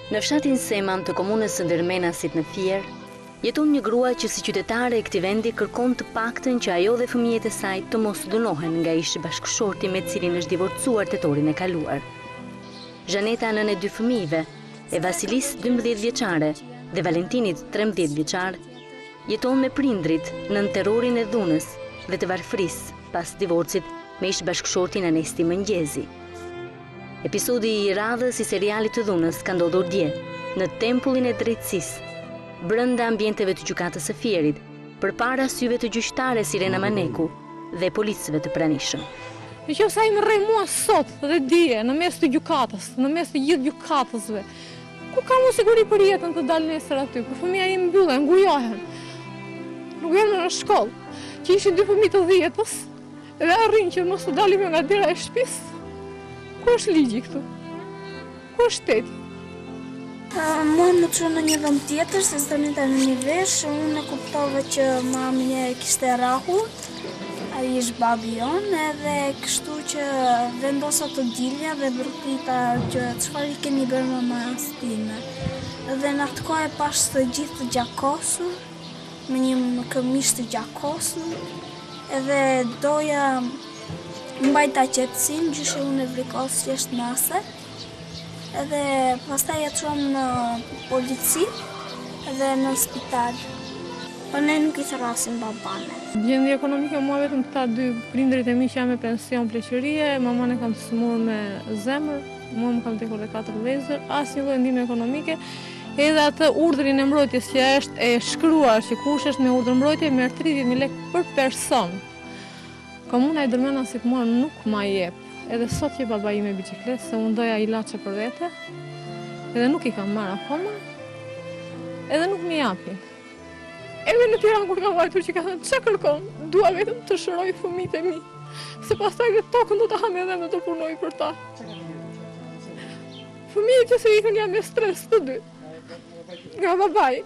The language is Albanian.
Në fshatin Seman të komunës së Ndërmenasit në Fier, jeton një grua që si qytetare e këtij vendi kërkon të paktën që ajo dhe fëmijët e saj të mos dënohen nga ish bashkëshorti me cilin është divorcuar tetorin e kaluar. Zhaneta, nën e 2 fëmijëve, e Vasilis 12 vjeçare dhe Valentinit 13 vjeçar, jeton me prindrit nën terrorin e dhunës dhe të varfërisë pas divorcit me ish bashkëshortin Anesti Mëngjezi. Episodi i radhës i serialit të dhunës ka ndodhur dje në tempullin e drejtësisë, brenda ambienteve të gjykatës së Fierit, përpara syve të gjyqtares Irena Maneku dhe policëve të pranishëm. Nëse ai më rrej mua sot dhe dije në mes të gjykatës, në mes të gjithë gjykatësve, ku kam unë siguri për jetën të dalë nesër aty, kur fëmija im mbyllen, ngujohen. Nuk jam në shkollë, që ishin 2 fëmijë të 10-s, edhe arrin që mos të dalim nga dera e shtëpisë. Ku është ligji këtu? Ku është shteti? Mua më çon në një vend tjetër, se s'donita në një vesh, unë e kuptova që mami e kishte rrahur, ai është babi jon, edhe kështu që vendosa të dilja dhe bërpita që çfarë i keni bërë mamas time. Dhe në atë kohë e pash të gjithë të gjakosur, me një këmish të gjakosur, edhe doja mbajta qetësinë, gjyshe unë e vrikos jeshtë nase, edhe pastaj ja çuam në polici edhe në spital. Po ne nuk i thrasim babane. Gjendja ekonomike mua vetëm këta 2 prindrit e mi që jam me pension pleqërie, maman e kam të smur me zemër, mua më kam tekur dhe 4 vëllezër, asnjë lloj ndihme ekonomike. Edhe atë urdhrin e mbrojtjes që është e shkruar që kush është me urdhër mbrojtje merr 30.000 lekë për person. Komuna e Ndërmenasit mua nuk ma jep. Edhe sot që baba ime bicikletë, se unë doja ilaçe për vete, edhe nuk i kam marrë akoma, edhe nuk mi japin. Edhe në Tiranë kur kam vajtur që ka thënë, ç'a kërkon? Dua vetëm të shëroj fëmijët e mi, se pastaj këtë tokën do ta ham edhe me të punoj për ta. Fëmijët që se ikën jam me stres të 2, nga babai.